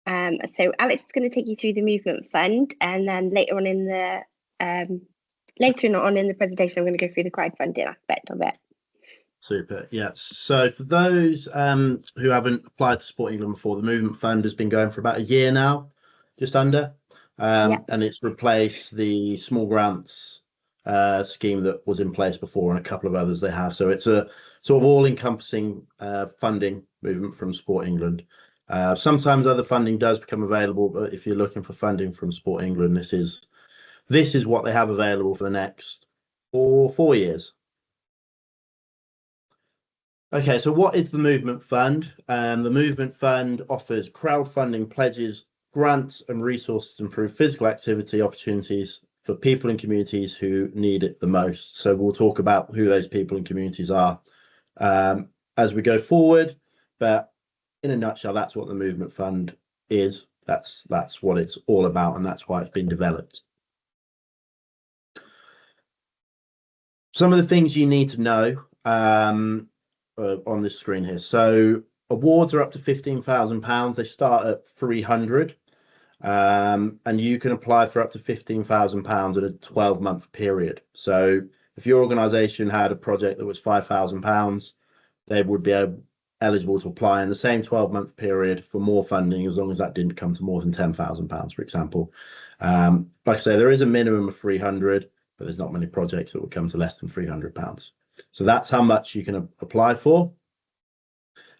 So Alex is going to take you through the movement fund, and then later on in the presentation, I'm going to go through the crowdfunding aspect of it. Super. Yeah. So for those who haven't applied to Sport England before, the movement fund has been going for about a year now, just under, and it's replaced the small grants scheme that was in place before, and a couple of others they have. So it's a sort of all-encompassing funding movement from Sport England. Sometimes other funding does become available, but if you're looking for funding from Sport England, this is what they have available for the next 4 years. Okay, so what is the Movement Fund? The Movement Fund offers crowdfunding pledges, grants and resources to improve physical activity opportunities for people and communities who need it the most. So we'll talk about who those people and communities are as we go forward, but in a nutshell, that's what the Movement Fund is. That's what it's all about, and that's why it's been developed. Some of the things you need to know on this screen here. So awards are up to £15,000. They start at 300, and you can apply for up to £15,000 in a 12-month period. So if your organisation had a project that was £5,000, they would be eligible to apply in the same 12-month period for more funding, as long as that didn't come to more than £10,000, for example. Like I say, there is a minimum of 300, but there's not many projects that would come to less than £300. So that's how much you can apply for.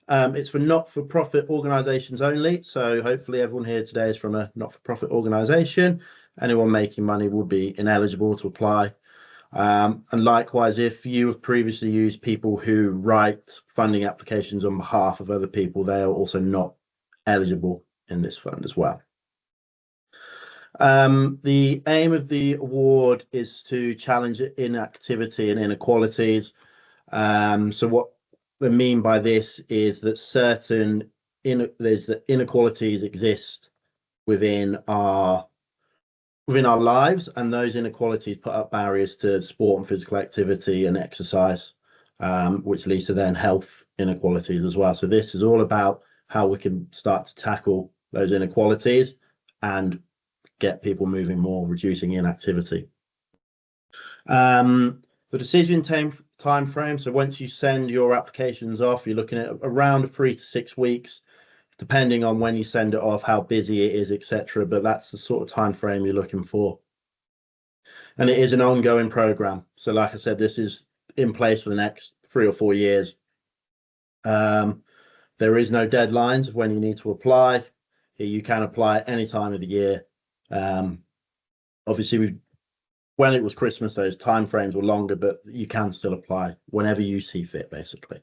It's for not-for-profit organisations only. So hopefully everyone here today is from a not-for-profit organisation. Anyone making money would be ineligible to apply. And likewise, if you have previously used people who write funding applications on behalf of other people, they are also not eligible in this fund as well. The aim of the award is to challenge inactivity and inequalities. So what they mean by this is that certain inequalities exist within our lives, and those inequalities put up barriers to sport and physical activity and exercise, which leads to then health inequalities as well. So this is all about how we can start to tackle those inequalities and get people moving more, reducing inactivity. The decision time frame. So once you send your applications off, you're looking at around 3 to 6 weeks, depending on when you send it off, how busy it is, etc. But that's the sort of time frame you're looking for. And it is an ongoing program. So like I said, this is in place for the next 3 or 4 years. There is no deadlines of when you need to apply. You can apply at any time of the year. Obviously, when it was Christmas, those time frames were longer, but you can still apply whenever you see fit, basically.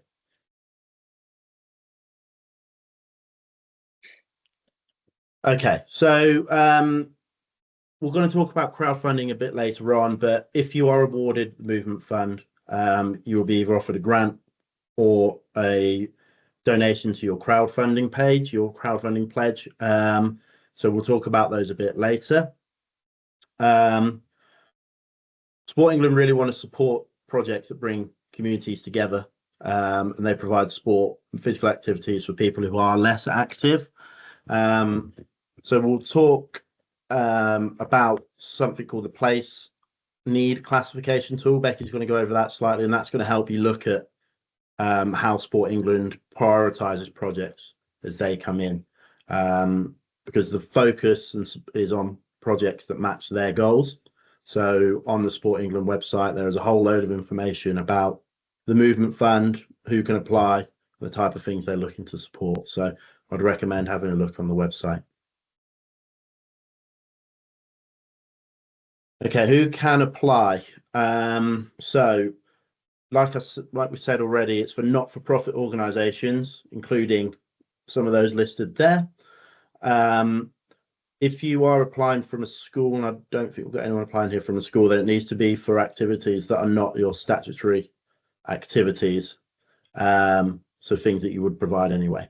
Okay, so we're going to talk about crowdfunding a bit later on, but if you are awarded the Movement Fund, you will be either offered a grant or a donation to your crowdfunding page, your crowdfunding pledge. So we'll talk about those a bit later. Sport England really want to support projects that bring communities together, and they provide sport and physical activities for people who are less active. So we'll talk about something called the place need classification tool. Becky's going to go over that slightly, and that's going to help you look at how Sport England prioritises projects as they come in, because the focus is on projects that match their goals. So on the Sport England website, there is a whole load of information about the Movement Fund, who can apply, the type of things they're looking to support. So I'd recommend having a look on the website. Okay, who can apply? So like we said already, it's for not-for-profit organisations, including some of those listed there. If you are applying from a school, and I don't think we've got anyone applying here from a school, then it needs to be for activities that are not your statutory activities, so things that you would provide anyway.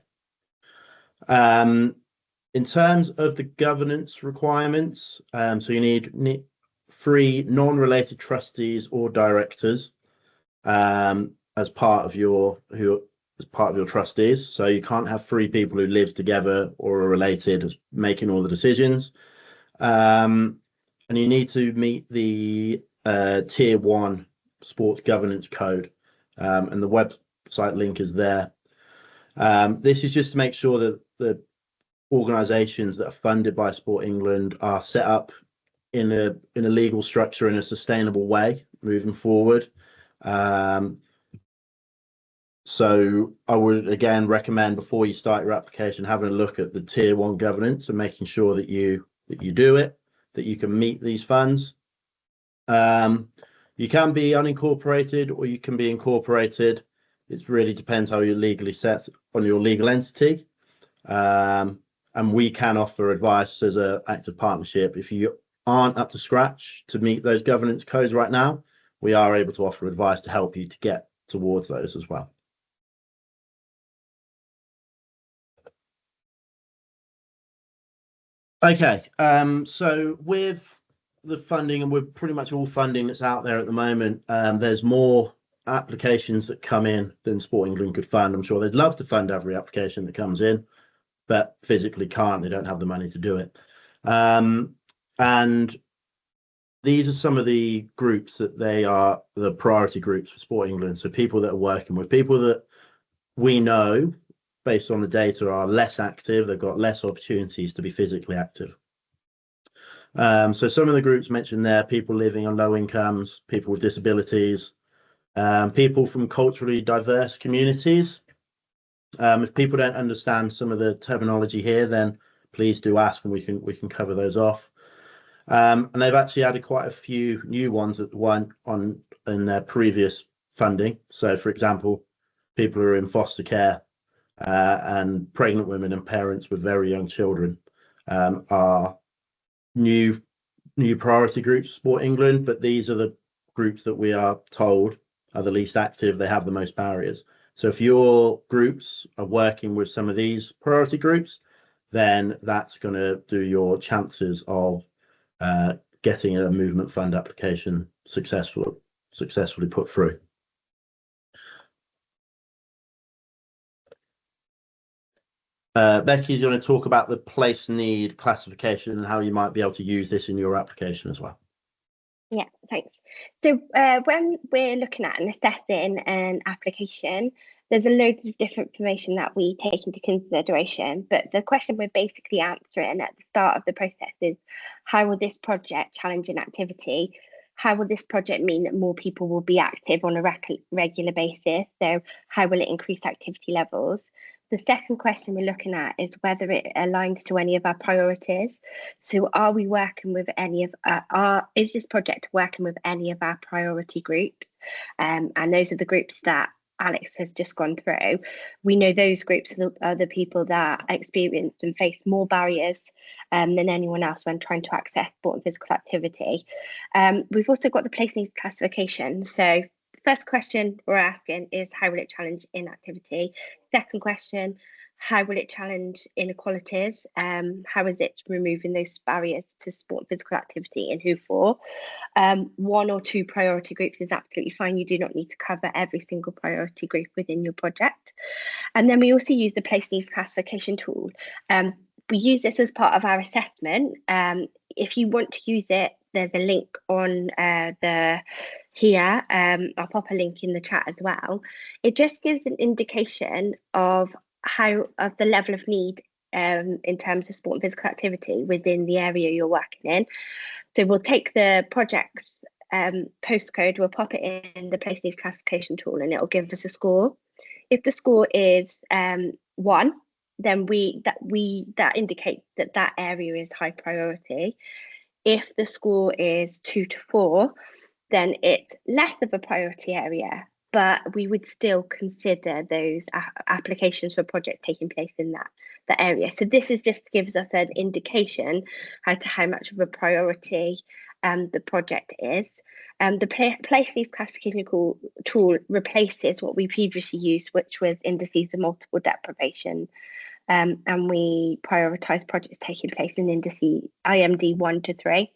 In terms of the governance requirements, so you need 3 non-related trustees or directors as part of your as part of your trustees. So you can't have three people who live together or are related as making all the decisions. And you need to meet the Tier 1 Sports Governance Code, and the website link is there. This is just to make sure that the organisations that are funded by Sport England are set up in a legal structure in a sustainable way moving forward. So I would again recommend, before you start your application, having a look at the Tier 1 governance and making sure that you do it, that you can meet these funds. You can be unincorporated or you can be incorporated. It really depends how you're legally set on your legal entity. And we can offer advice as an active partnership. If you aren't up to scratch to meet those governance codes right now, we are able to offer advice to help you to get towards those as well. Okay, so with the funding, and with pretty much all funding that's out there at the moment, there's more applications that come in than Sport England could fund. I'm sure they'd love to fund every application that comes in, but physically can't. They don't have the money to do it. And these are some of the groups that they are the priority groups for Sport England. So people that are working with people that we know, based on the data, are less active. They've got less opportunities to be physically active. So some of the groups mentioned there: people living on low incomes, people with disabilities, people from culturally diverse communities. If people don't understand some of the terminology here, then please do ask, and we can cover those off. And they've actually added quite a few new ones that weren't on in their previous funding. So, for example, people who are in foster care, and pregnant women and parents with very young children are new priority groups, Sport England. But these are the groups that we are told are the least active. They have the most barriers. So if your groups are working with some of these priority groups, then that's going to do your chances of getting a movement fund application successfully put through. Becky, do you want to talk about the place need classification and how you might be able to use this in your application as well? Yeah, thanks. So when we're looking at and assessing an application, there's a loads of different information that we take into consideration. But the question we're basically answering at the start of the process is, how will this project challenge an activity? How will this project mean that more people will be active on a regular basis? So how will it increase activity levels? The second question we're looking at is whether it aligns to any of our priorities. So are we working with any of is this project working with any of our priority groups? And those are the groups that Alex has just gone through. We know those groups are the people that experience and face more barriers than anyone else when trying to access sport and physical activity. We've also got the place needs classification. So first question we're asking is, how will it challenge inactivity? Second question, how will it challenge inequalities? How is it removing those barriers to sport and physical activity, and who for? One or two priority groups is absolutely fine. You do not need to cover every single priority group within your project. And then we also use the place needs classification tool. We use this as part of our assessment. If you want to use it, there's a link on here. I'll pop a link in the chat as well. It just gives an indication of the level of need in terms of sport and physical activity within the area you're working in. So we'll take the project's postcode, we'll pop it in the place needs classification tool, and it'll give us a score. If the score is 1, then that indicates that area is high priority. If the score is 2 to 4, then it's less of a priority area, but we would still consider those applications for a project taking place in that area. So this just gives us an indication as to how much of a priority the project is. The place needs classification tool replaces what we previously used, which was indices of multiple deprivation. And we prioritise projects taking place in indices IMD 1 to 3.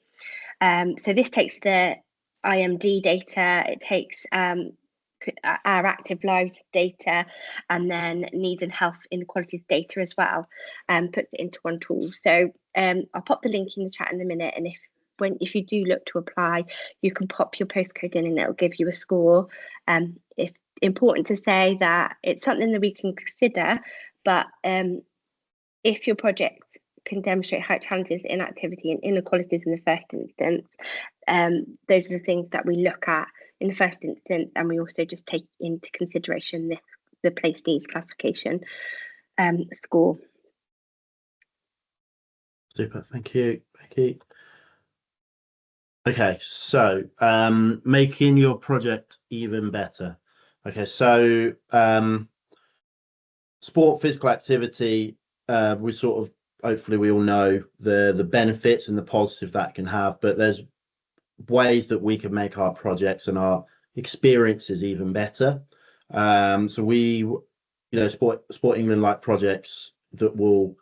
So this takes the IMD data, it takes our active lives data, and then needs and health inequalities data as well, and puts it into one tool. So I'll pop the link in the chat in a minute, and if you do look to apply, you can pop your postcode in and it'll give you a score. It's important to say that it's something that we can consider, but if your project can demonstrate how it challenges inactivity and inequalities in the first instance, those are the things that we look at in the first instance, and we also just take into consideration the place needs classification score. Super, thank you, Becky. Okay, so making your project even better. Okay, so sport, physical activity, we sort of, hopefully we all know the benefits and the positive that can have, but there's ways that we can make our projects and our experiences even better. So we, Sport England like projects that will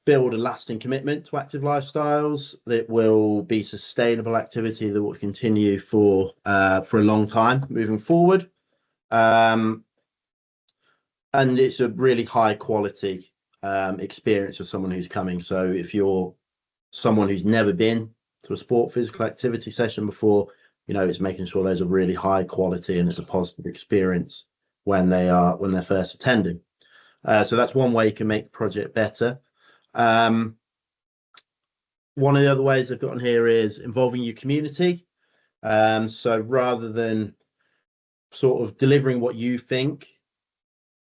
build a lasting commitment to active lifestyles, that will be sustainable activity that will continue for a long time moving forward. And it's a really high quality experience for someone who's coming. So if you're someone who's never been to a sport physical activity session before, it's making sure there's a really high quality and it's a positive experience when they're first attending. So that's one way you can make the project better. One of the other ways I've got on here is involving your community. So rather than sort of delivering what you think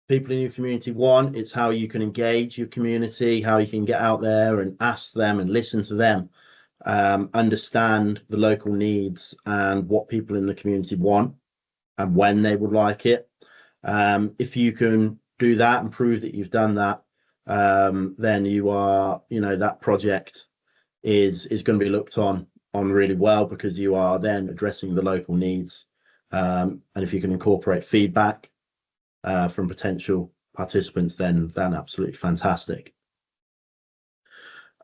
people in your community want, it's how you can engage your community, how you can get out there and ask them and listen to them, understand the local needs and what people in the community want and when they would like it. If you can do that and prove that you've done that, then you are, that project is going to be looked on really well, because you are then addressing the local needs. And if you can incorporate feedback from potential participants, then absolutely fantastic.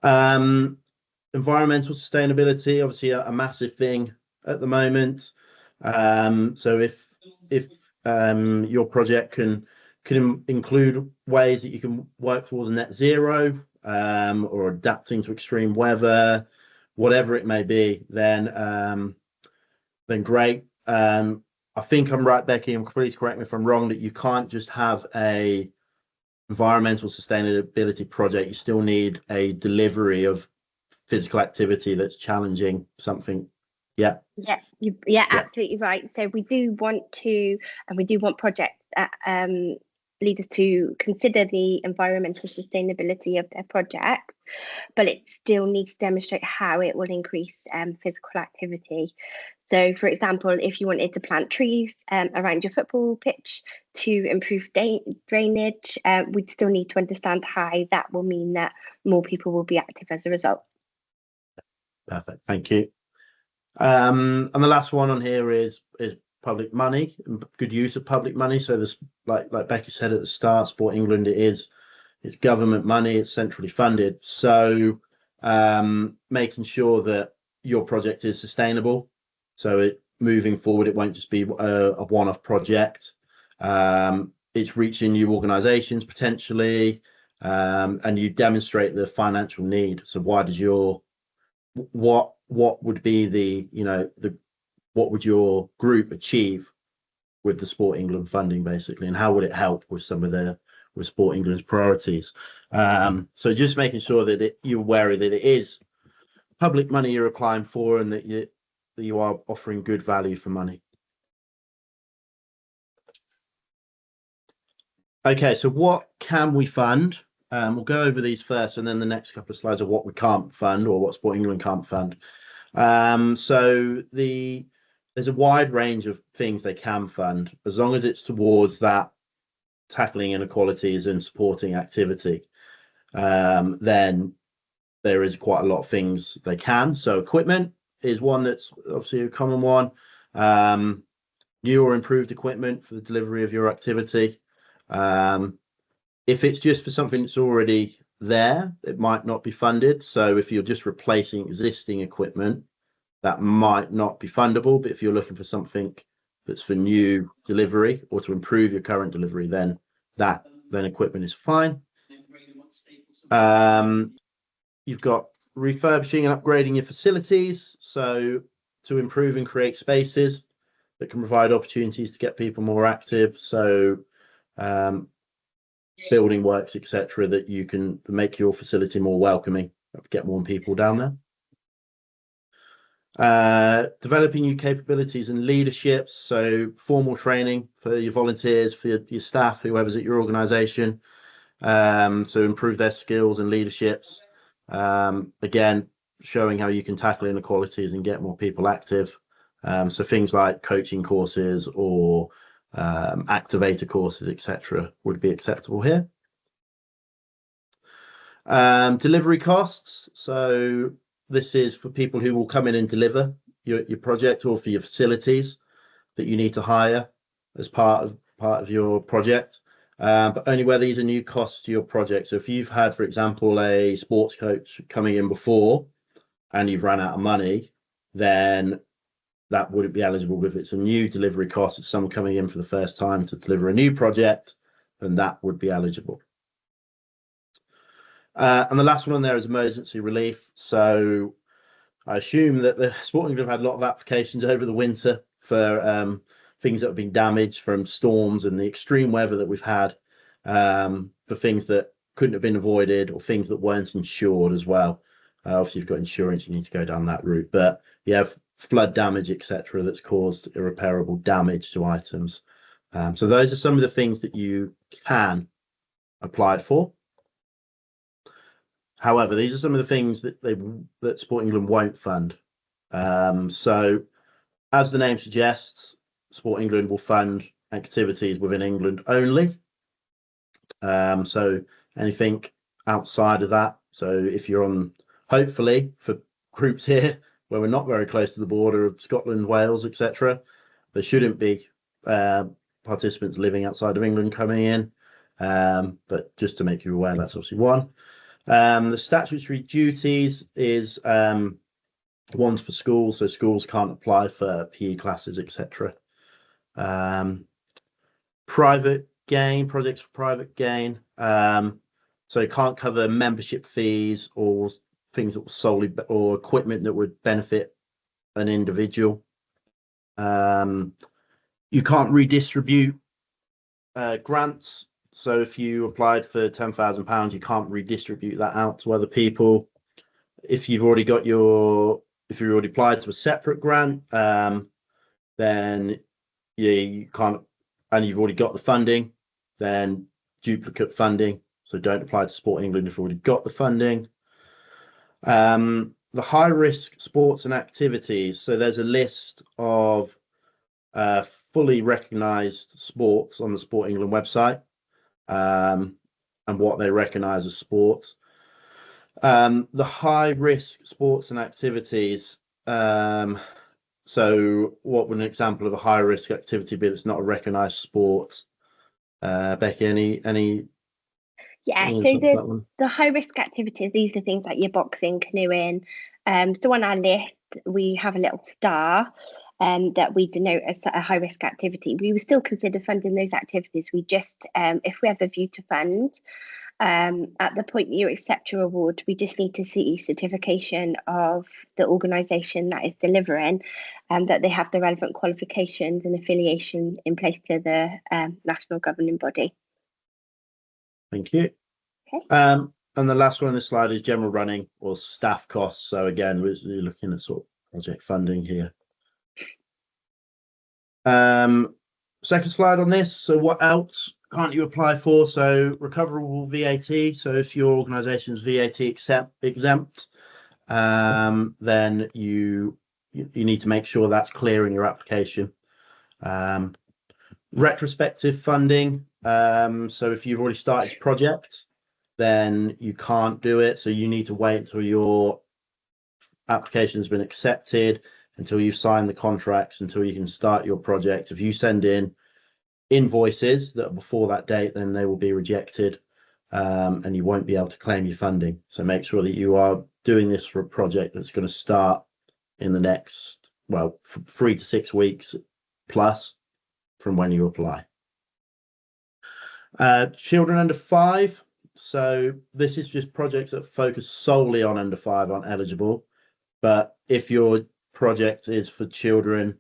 Environmental sustainability, obviously a massive thing at the moment. So if your project can include ways that you can work towards net zero, or adapting to extreme weather, whatever it may be, then great. I think I'm right, Becky, and please correct me if I'm wrong, that you can't just have a environmental sustainability project. You still need a delivery of physical activity that's challenging something. Yeah, absolutely right. So we do want project leaders to consider the environmental sustainability of their project, but it still needs to demonstrate how it will increase physical activity. So, for example, if you wanted to plant trees around your football pitch to improve drainage, we'd still need to understand how that will mean that more people will be active as a result. Perfect, thank you. And the last one on here is public money and good use of public money. So this, like Becky said at the start, Sport England, it's government money, it's centrally funded. So making sure that your project is sustainable. So moving forward, it won't just be a one-off project. It's reaching new organizations potentially, and you demonstrate the financial need. So why does what would be what would your group achieve with the Sport England funding, basically, and how would it help with some of with Sport England's priorities? So just making sure that you're aware that it is public money you're applying for, and that you are offering good value for money. Okay, so what can we fund? We'll go over these first, and then the next couple of slides are what we can't fund, or what Sport England can't fund. So there's a wide range of things they can fund, as long as it's towards that tackling inequalities and supporting activity. Then there is quite a lot of things they can. So equipment is one that's obviously a common one. New or improved equipment for the delivery of your activity. If it's just for something that's already there, it might not be funded. So if you're just replacing existing equipment, that might not be fundable. But if you're looking for something that's for new delivery or to improve your current delivery, then equipment is fine. You've got refurbishing and upgrading your facilities, so to improve and create spaces that can provide opportunities to get people more active. So building works, etc., that you can make your facility more welcoming, get more people down there. Developing new capabilities and leaderships, so formal training for your volunteers, for your staff, whoever's at your organisation, so improve their skills and leaderships. Again, showing how you can tackle inequalities and get more people active. So things like coaching courses or activator courses, etc., would be acceptable here. Delivery costs. So this is for people who will come in and deliver your project, or for your facilities that you need to hire as part of your project. But only where these are new costs to your project. So if you've had, for example, a sports coach coming in before and you've run out of money, then that wouldn't be eligible. If it's a new delivery cost, it's someone coming in for the first time to deliver a new project, then that would be eligible. And the last one on there is emergency relief. So I assume that the Sporting Club had a lot of applications over the winter for things that have been damaged from storms and the extreme weather that we've had, for things that couldn't have been avoided or things that weren't insured as well. Obviously, if you've got insurance, you need to go down that route. But you have flood damage, etc., that's caused irreparable damage to items. So those are some of the things that you can apply for. However, these are some of the things that Sport England won't fund. So, as the name suggests, Sport England will fund activities within England only. So anything outside of that. So if you're on, hopefully, for groups here where we're not very close to the border of Scotland, Wales, etc., there shouldn't be participants living outside of England coming in. But just to make you aware, that's obviously one. The statutory duties is ones for schools, so schools can't apply for PE classes, etc. Private gain, projects for private gain, so it can't cover membership fees or things that will solely, or equipment that would benefit an individual. You can't redistribute grants. So if you applied for £10,000, you can't redistribute that out to other people. If you've already applied to a separate grant, then you can't, and you've already got the funding, then duplicate funding. So don't apply to Sport England if you've already got the funding. The high risk sports and activities. So there's a list of fully recognised sports on the Sport England website, and what they recognise as sports. The high risk sports and activities. So what would an example of a high risk activity be that's not a recognised sport? Becky, any Yeah, so the high risk activities, these are things like your boxing, canoeing. So on our list, we have a little star that we denote as a high risk activity. We would still consider funding those activities. We just, if we have a view to fund, at the point you accept your award, we just need to see certification of the organisation that is delivering, that they have the relevant qualifications and affiliation in place to the national governing body. Thank you. Okay. And the last one on this slide is general running or staff costs. So again, we're looking at sort of project funding here. Second slide on this. So what else can't you apply for? So recoverable VAT. So if your organisation is VAT exempt, then you need to make sure that's clear in your application. Retrospective funding. So if you've already started your project, then you can't do it. So you need to wait until your application has been accepted, until you've signed the contracts, until you can start your project. If you send in invoices that are before that date, then they will be rejected, and you won't be able to claim your funding. So make sure that you are doing this for a project that's going to start in the next, well, 3 to 6 weeks plus from when you apply. Children under 5. So this is just projects that focus solely on under 5 aren't eligible. But if your project is for children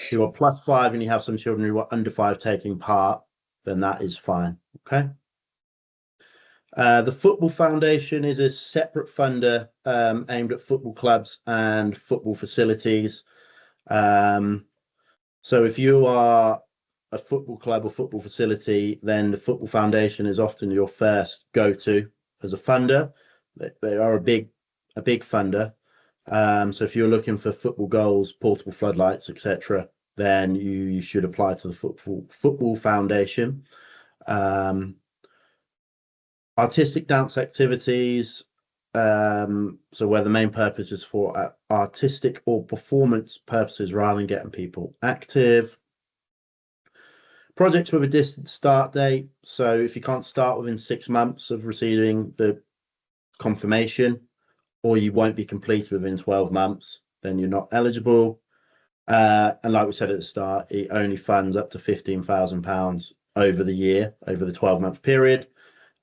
who are +5 and you have some children who are under 5 taking part, then that is fine. Okay. The Football Foundation is a separate funder aimed at football clubs and football facilities. So if you are a football club or football facility, then the Football Foundation is often your first go-to as a funder. They are a big funder. So if you're looking for football goals, portable floodlights, etc., then you should apply to the Football Foundation. Artistic dance activities. So where the main purpose is for artistic or performance purposes rather than getting people active. Projects with a distant start date. So if you can't start within 6 months of receiving the confirmation, or you won't be completed within 12 months, then you're not eligible. And like we said at the start, it only funds up to £15,000 over the year, over the 12-month period.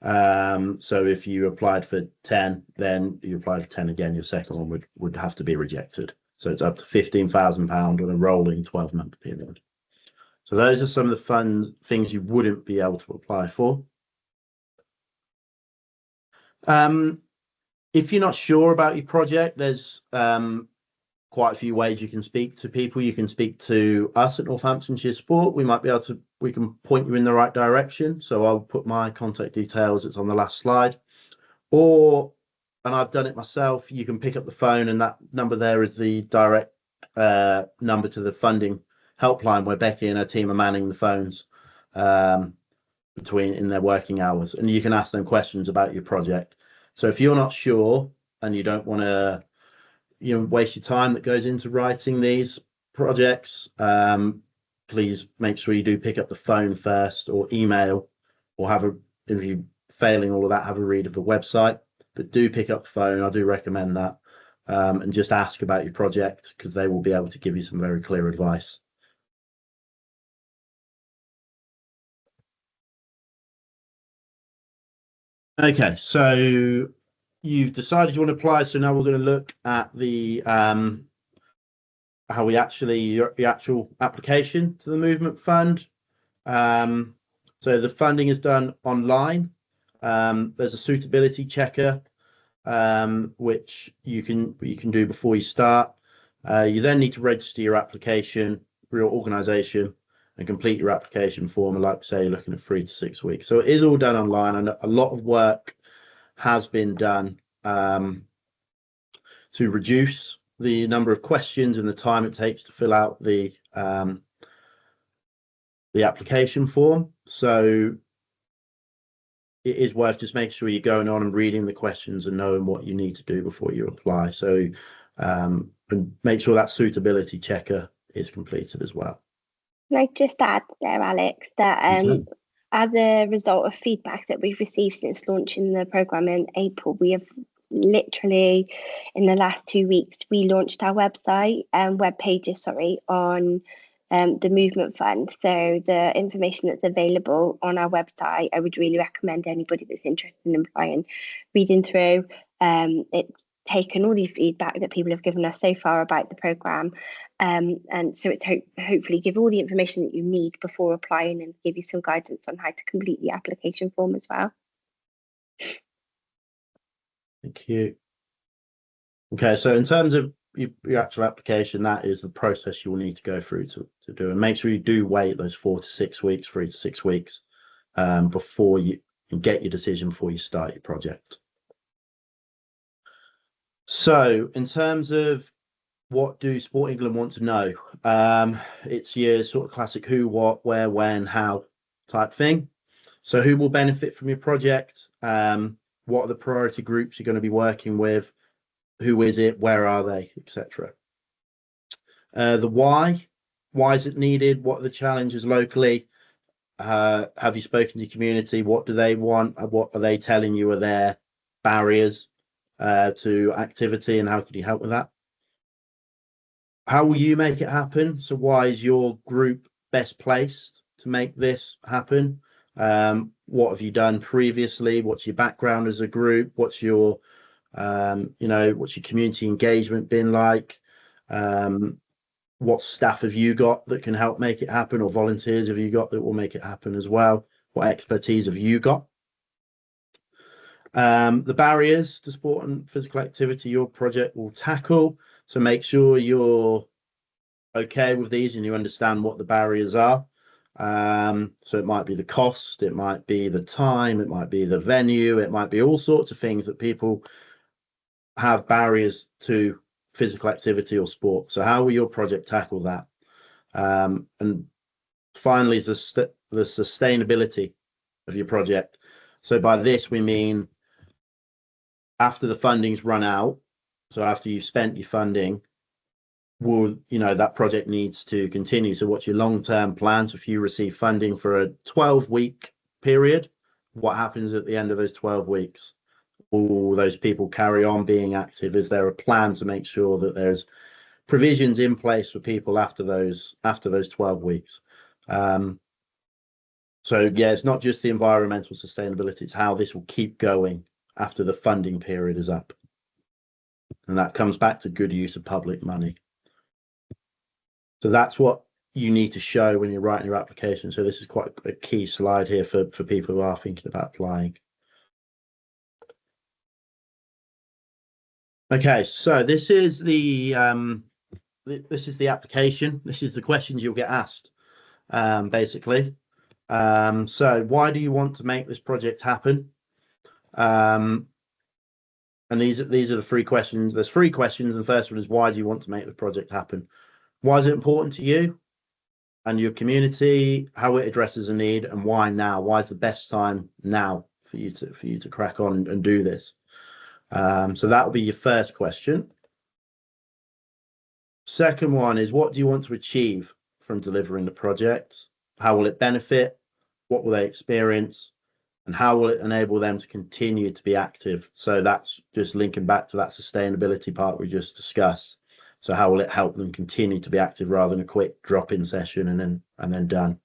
So if you applied for 10, then you applied for 10 again, your second one would have to be rejected. So it's up to £15,000 on a rolling 12-month period. So those are some of the fun things you wouldn't be able to apply for. If you're not sure about your project, there's quite a few ways you can speak to people. You can speak to us at Northamptonshire Sport. We can point you in the right direction. So I'll put my contact details. It's on the last slide. And I've done it myself. You can pick up the phone, and that number there is the direct number to the funding helpline, where Becky and her team are manning the phones in their working hours, and you can ask them questions about your project. So if you're not sure and you don't want to waste your time that goes into writing these projects, please make sure you do pick up the phone first, or email, or if you're failing all of that, have a read of the website. But do pick up the phone. I do recommend that, and just ask about your project, because they will be able to give you some very clear advice. Okay, so you've decided you want to apply. So now we're going to look at the your actual application to the movement fund. So the funding is done online. There's a suitability checker, which you can do before you start. You then need to register your application for your organisation and complete your application form. And like I say, you're looking at 3 to 6 weeks. So it is all done online, and a lot of work has been done to reduce the number of questions and the time it takes to fill out the application form. So it is worth just making sure you're going on and reading the questions and knowing what you need to do before you apply. So and make sure that suitability checker is completed as well. Can I just add there, Alex, that as a result of feedback that we've received since launching the programme in April, we have literally, in the last 2 weeks, relaunched our web pages on the movement fund. So the information that's available on our website, I would really recommend anybody that's interested in applying reading through. It's taken all the feedback that people have given us so far about the programme, and so it's hopefully give all the information that you need before applying, and give you some guidance on how to complete the application form as well. Thank you. Okay, so in terms of your actual application, that is the process you will need to go through to do, and make sure you do wait those 3 to 6 weeks before you get your decision, before you start your project. So in terms of what do Sport England want to know, it's your sort of classic who, what, where, when, how type thing. So who will benefit from your project? What are the priority groups you're going to be working with? Who is it? Where are they? Etc. The why is it needed? What are the challenges locally? Have you spoken to your community? What do they want? What are they telling you are their barriers to activity, and how can you help with that? How will you make it happen? So why is your group best placed to make this happen? What have you done previously? What's your background as a group? What's your what's your community engagement been like? What staff have you got that can help make it happen, or volunteers have you got that will make it happen as well? What expertise have you got? The barriers to sport and physical activity your project will tackle. So make sure you're okay with these and you understand what the barriers are. So it might be the cost, it might be the time, it might be the venue, it might be all sorts of things that people have barriers to physical activity or sport. So how will your project tackle that? And finally, the sustainability of your project. So by this, we mean after the funding's run out, so after you've spent your funding, will that project needs to continue. So what's your long-term plans? If you receive funding for a 12-week period, what happens at the end of those 12 weeks? Will those people carry on being active? Is there a plan to make sure that there's provisions in place for people after those 12 weeks? So yeah, it's not just the environmental sustainability, it's how this will keep going after the funding period is up. And that comes back to good use of public money. So that's what you need to show when you're writing your application. So this is quite a key slide here for people who are thinking about applying. Okay, so this is the application. This is the questions you'll get asked, basically. So why do you want to make this project happen? And these are the three questions. There's three questions. The first one is, why do you want to make the project happen? Why is it important to you and your community? How it addresses a need, and why now? Why is the best time now for you to crack on and do this? So that will be your first question. Second one is, what do you want to achieve from delivering the project? How will it benefit? What will they experience? And how will it enable them to continue to be active? So that's just linking back to that sustainability part we just discussed. So how will it help them continue to be active rather than a quick drop-in session and then done?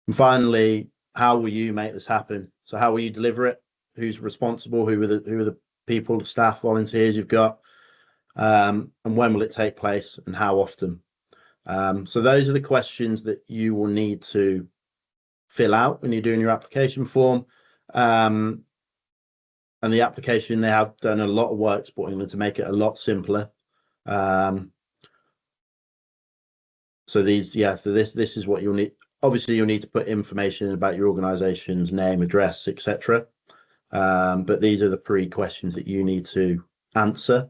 And finally, how will you make this happen? So how will you deliver it? Who's responsible? Who are the people, staff, volunteers you've got? And when will it take place and how often? So those are the questions that you will need to fill out when you're doing your application form. And the application, they have done a lot of work Sport England to make it a lot simpler. So this is what you'll need. Obviously, you'll need to put information about your organisation's name, address, etc. But these are the pre-questions that you need to answer,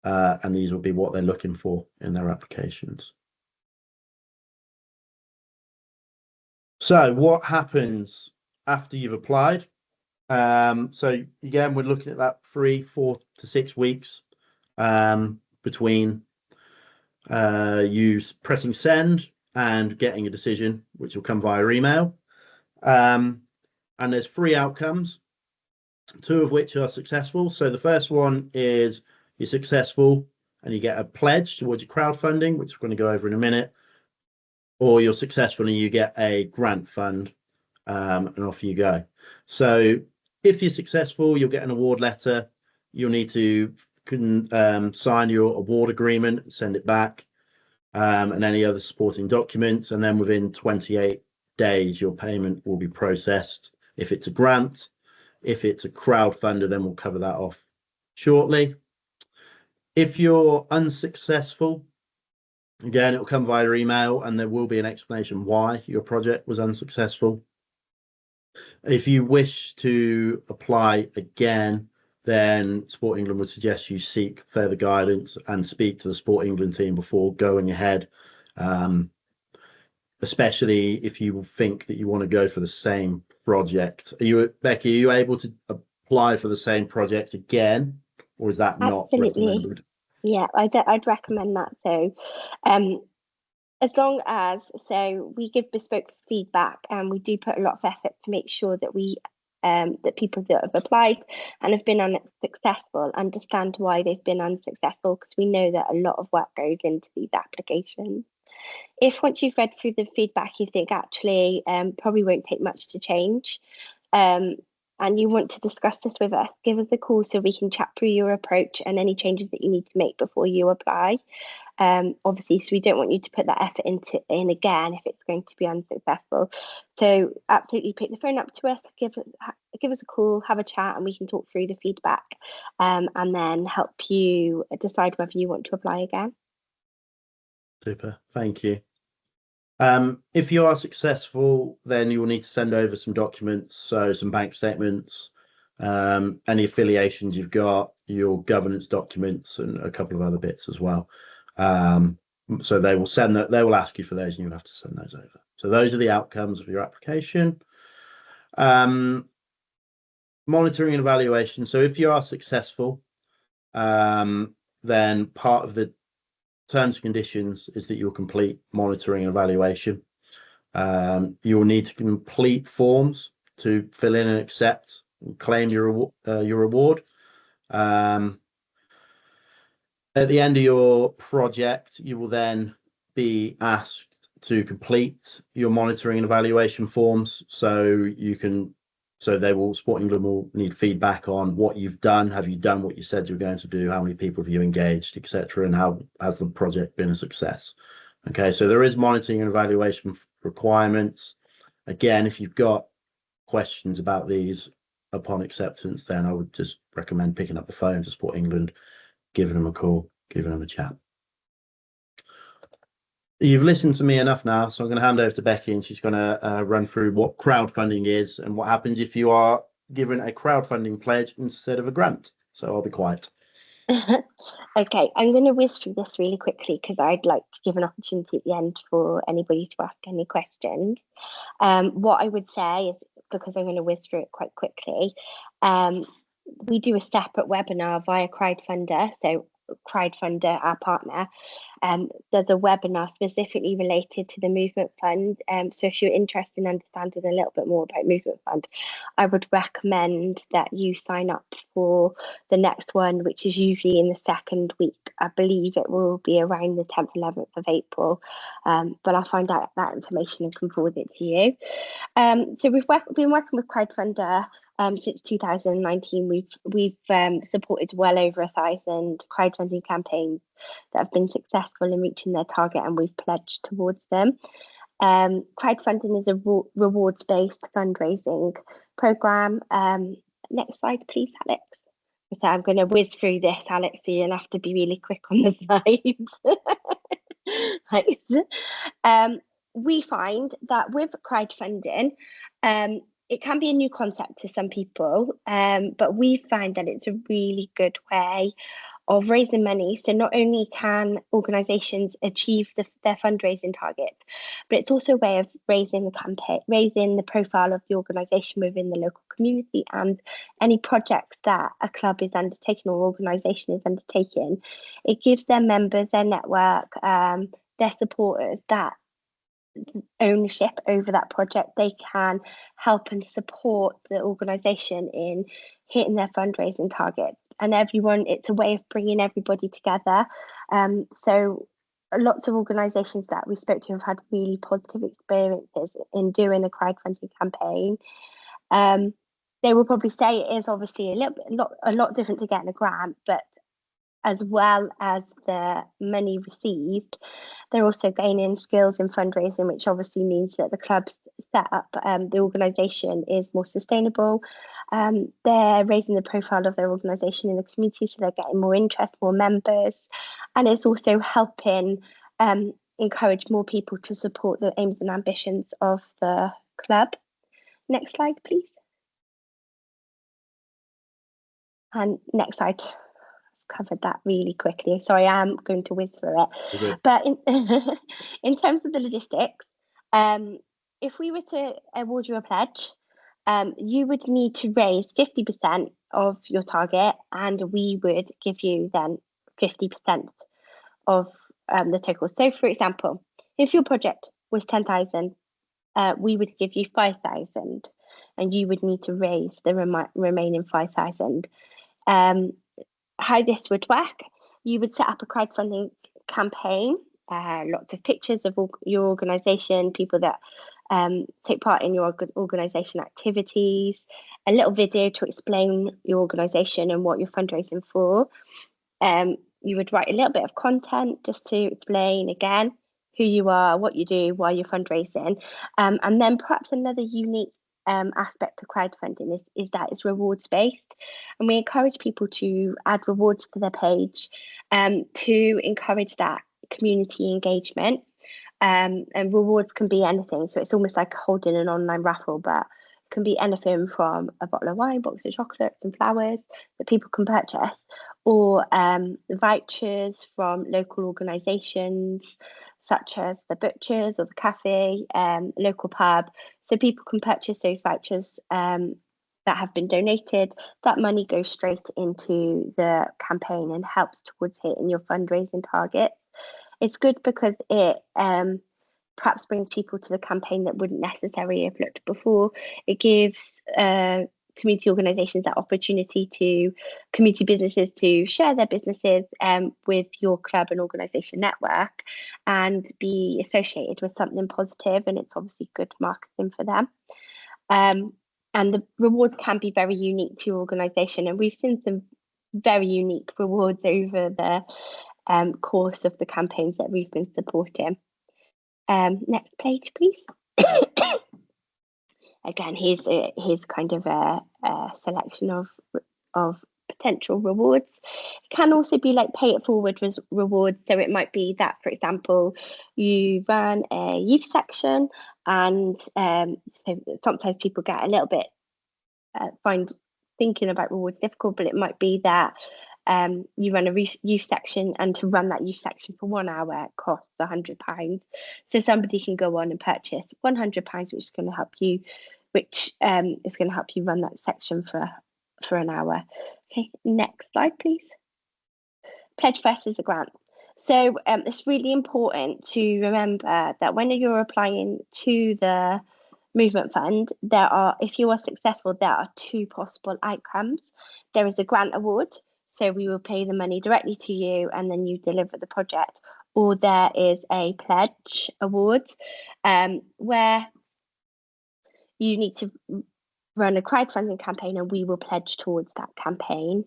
and these will be what they're looking for in their applications. So what happens after you've applied? So again, we're looking at that 3, 4 to 6 weeks between you pressing send and getting a decision, which will come via email. And there's 3 outcomes, 2 of which are successful. So the first one is you're successful and you get a pledge towards your crowdfunding, which we're going to go over in a minute, or you're successful and you get a grant fund, and off you go. So if you're successful, you'll get an award letter. You'll need to sign your award agreement, send it back, and any other supporting documents. And then within 28 days, your payment will be processed. If it's a grant, if it's a crowdfunder, then we'll cover that off shortly. If you're unsuccessful, again, it will come via email and there will be an explanation why your project was unsuccessful. If you wish to apply again, then Sport England would suggest you seek further guidance and speak to the Sport England team before going ahead, especially if you think that you want to go for the same project. Becky, are you able to apply for the same project again, or is that not recommended? Yeah, I'd recommend that. So as long as, so we give bespoke feedback and we do put a lot of effort to make sure that we that people that have applied and have been unsuccessful understand why they've been unsuccessful, because we know that a lot of work goes into these applications. If once you've read through the feedback, you think actually probably won't take much to change, and you want to discuss this with us, give us a call so we can chat through your approach and any changes that you need to make before you apply. Obviously, so we don't want you to put that effort in again if it's going to be unsuccessful. So absolutely pick the phone up to us, give us a call, have a chat, and we can talk through the feedback, and then help you decide whether you want to apply again. Super, thank you. If you are successful, then you will need to send over some documents, so some bank statements, any affiliations you've got, your governance documents, and a couple of other bits as well. So they will send that, they will ask you for those, and you'll have to send those over. So those are the outcomes of your application. Monitoring and evaluation. So if you are successful, then part of the terms and conditions is that you'll complete monitoring and evaluation. You will need to complete forms to fill in and accept and claim your reward. At the end of your project, you will then be asked to complete your monitoring and evaluation forms. So Sport England will need feedback on what you've done. Have you done what you said you were going to do? How many people have you engaged, etc., and how has the project been a success? Okay, so there is monitoring and evaluation requirements. Again, if you've got questions about these upon acceptance, then I would just recommend picking up the phone to Sport England, giving them a call, giving them a chat. You've listened to me enough now, so I'm going to hand over to Becky, and she's going to run through what crowdfunding is and what happens if you are given a crowdfunding pledge instead of a grant. So I'll be quiet. Okay, I'm going to whiz through this really quickly because I'd like to give an opportunity at the end for anybody to ask any questions. What I would say is, because I'm going to whiz through it quite quickly, we do a separate webinar via Crowdfunder. So Crowdfunder, our partner, there's a webinar specifically related to the Movement Fund. So if you're interested in understanding a little bit more about Movement Fund, I would recommend that you sign up for the next one, which is usually in the second week. I believe it will be around the 10th, 11th of April, but I'll find out that information and can forward it to you. So we've been working with Crowdfunder since 2019. We've supported well over 1,000 crowdfunding campaigns that have been successful in reaching their target, and we've pledged towards them. Crowdfunding is a rewards-based fundraising program. Next slide, please, Alex. So I'm going to whiz through this, Alex, so you'll have to be really quick on the slides. We find that with crowdfunding, it can be a new concept to some people, but we find that it's a really good way of raising money. So not only can organisations achieve their fundraising targets, but it's also a way of raising the profile of the organisation within the local community, and any project that a club is undertaking or organisation is undertaking. It gives their members, their network, their supporters that ownership over that project. They can help and support the organisation in hitting their fundraising targets, and it's a way of bringing everybody together. So lots of organisations that we spoke to have had really positive experiences in doing a crowdfunding campaign. They will probably say it is obviously a lot different to getting a grant, but as well as the money received, they're also gaining skills in fundraising, which obviously means that the club's set up, the organisation is more sustainable. They're raising the profile of their organisation in the community, so they're getting more interest, more members, and it's also helping encourage more people to support the aims and ambitions of the club. Next slide, please. And next slide. Covered that really quickly. Sorry, I am going to whiz through it. Okay. But in terms of the logistics, if we were to award you a pledge, you would need to raise 50% of your target, and we would give you then 50% of the total. So, for example, if your project was 10,000, we would give you 5,000. and you would need to raise the remaining 5,000. How this would work, you would set up a crowdfunding campaign, lots of pictures of your organisation, people that take part in your organisation activities, a little video to explain your organisation and what you're fundraising for. You would write a little bit of content just to explain again who you are, what you do, why you're fundraising. And then perhaps another unique aspect of crowdfunding is that it's rewards based, and we encourage people to add rewards to their page to encourage that community engagement. And rewards can be anything, so it's almost like holding an online raffle, but it can be anything from a bottle of wine, box of chocolates and flowers that people can purchase, or vouchers from local organisations such as the butchers or the cafe, local pub. So people can purchase those vouchers that have been donated. That money goes straight into the campaign and helps towards hitting your fundraising target. It's good because it perhaps brings people to the campaign that wouldn't necessarily have looked before. It gives community organisations that opportunity to community businesses to share their businesses with your club and organisation network and be associated with something positive, and it's obviously good marketing for them. And the rewards can be very unique to your organisation, and we've seen some very unique rewards over the course of the campaigns that we've been supporting. Next page, please. Again, here's kind of a selection of potential rewards. It can also be like pay it forward rewards. So it might be that, for example, you run a youth section, and so sometimes people get a little bit find thinking about rewards difficult, but it might be that you run a youth section, and to run that youth section for 1 hour costs £100. So somebody can go on and purchase £100, which is going to help you, run that section for an hour. Okay, next slide, please. Pledge versus a grant. So it's really important to remember that when you're applying to the Movement Fund, if you are successful, there are two possible outcomes. There is a grant award, so we will pay the money directly to you and then you deliver the project, or there is a pledge award where you need to run a crowdfunding campaign and we will pledge towards that campaign.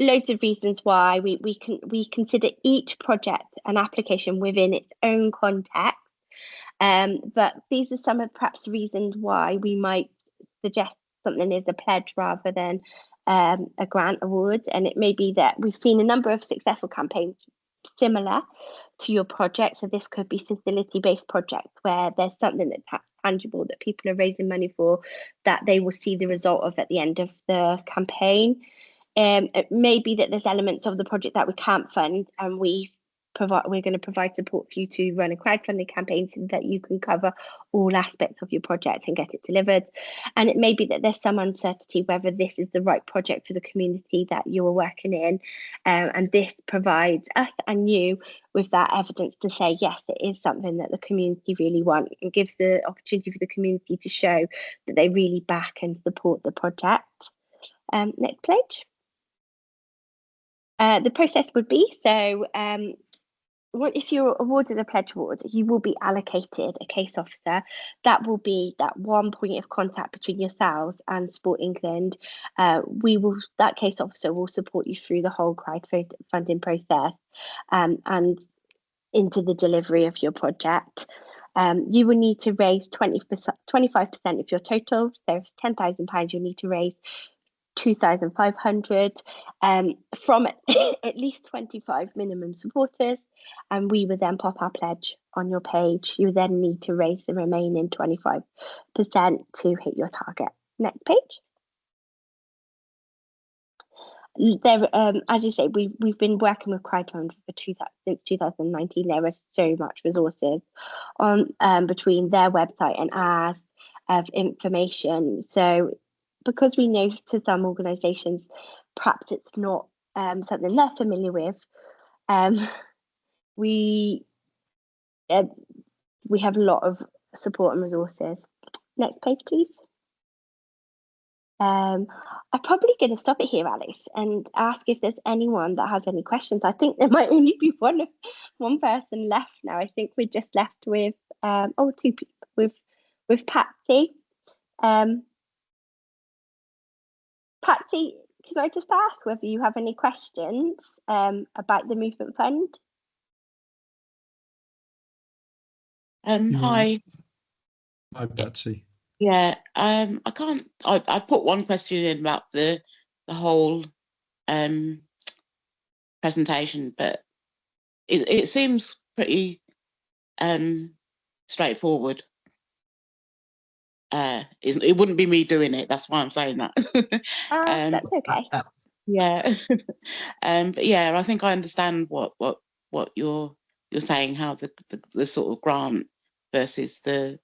Loads of reasons why we consider each project an application within its own context. But these are some of perhaps the reasons why we might suggest something is a pledge rather than a grant award. And it may be that we've seen a number of successful campaigns similar to your project. So this could be facility-based projects where there's something that's tangible that people are raising money for, that they will see the result of at the end of the campaign. It may be that there's elements of the project that we can't fund, and we're going to provide support for you to run a crowdfunding campaign so that you can cover all aspects of your project and get it delivered. And it may be that there's some uncertainty whether this is the right project for the community that you are working in. And this provides us and you with that evidence to say, yes, it is something that the community really want, and gives the opportunity for the community to show that they really back and support the project. Next page. The process would be, so if you're awarded a pledge award, you will be allocated a case officer. That will be that one point of contact between yourselves and Sport England. That case officer will support you through the whole crowdfunding process and into the delivery of your project. You will need to raise 25% of your total. So if it's £10,000, you'll need to raise 2,500 from at least 25 minimum supporters, and we would then pop our pledge on your page. You then need to raise the remaining 25% to hit your target. Next page. There, as you say, we've been working with crowdfunding since 2019. There is so much resources on between their website and ours of information. So because we know to some organisations perhaps it's not something they're familiar with, we have a lot of support and resources. Next page, please. I'm probably going to stop it here, Alice, and ask if there's anyone that has any questions. I think there might only be one person left now. I think we're just left with two people with Patsy. Patsy, can I just ask whether you have any questions about the movement fund? Hi. Hi, Patsy. Yeah, I put one question in about the whole presentation, but it seems pretty straightforward. It wouldn't be me doing it, that's why I'm saying that. That's okay. Yeah. But yeah, I think I understand what you're saying, how the sort of grant versus the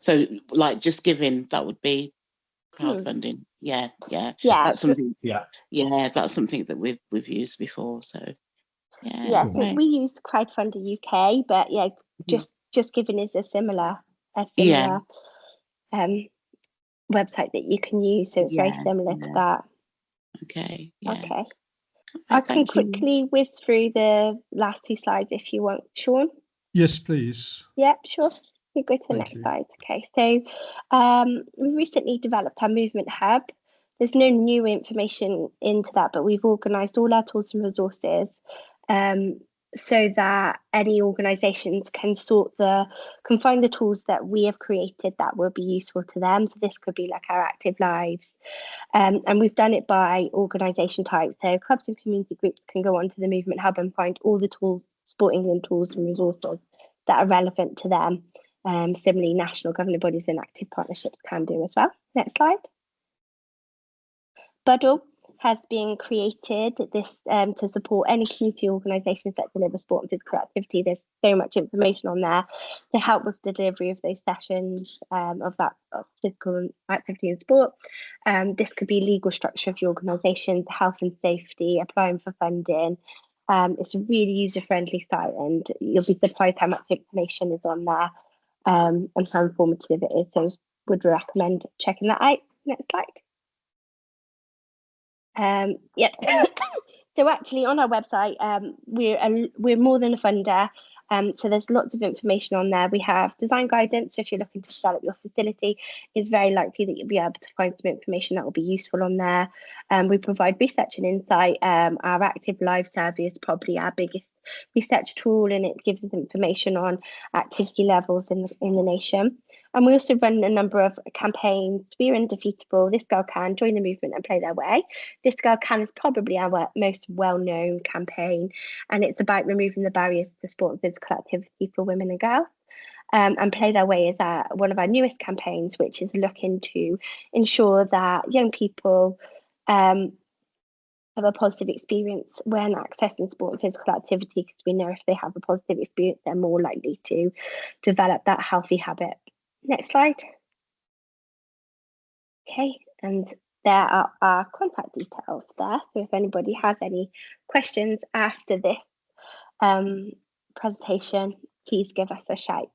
so like just giving, that would be crowdfunding. Yeah. That's something. Yeah, that's something that we've used before. So yeah. So we use Crowdfunder UK, but yeah, just giving is a similar website that you can use. So it's very similar to that. Okay. Okay. I can quickly whiz through the last two slides if you want, Sean. Yes, please. Yep, sure. We go to the next slide. Okay, so we recently developed our movement hub. There's no new information into that, but we've organised all our tools and resources so that any organisations can find the tools that we have created that will be useful to them. So this could be like our active lives. And we've done it by organisation type. So clubs and community groups can go onto the Movement Hub and find all the tools, Sport England tools and resources that are relevant to them. Similarly, national governing bodies and active partnerships can do as well. Next slide. Buddle has been created to support any community organisations that deliver sport and physical activity. There's so much information on there to help with the delivery of those sessions of physical activity and sport. This could be legal structure of your organisation, health and safety, applying for funding. It's a really user-friendly site, and you'll be surprised how much information is on there and how informative it is. So would recommend checking that out. Next slide. So actually on our website, we're more than a funder. So there's lots of information on there. We have design guidance. So if you're looking to develop your facility, it's very likely that you'll be able to find some information that will be useful on there. We provide research and insight. Our active live survey is probably our biggest research tool, and it gives us information on activity levels in the nation. And we also run a number of campaigns. We're undefeatable. This Girl Can, join the movement and play their way. This Girl Can is probably our most well-known campaign, and it's about removing the barriers to sport and physical activity for women and girls. And Play Their Way is one of our newest campaigns, which is looking to ensure that young people have a positive experience when accessing sport and physical activity, because we know if they have a positive experience, they're more likely to develop that healthy habit. Next slide. Okay, and there are our contact details there. So if anybody has any questions after this presentation, please give us a shout.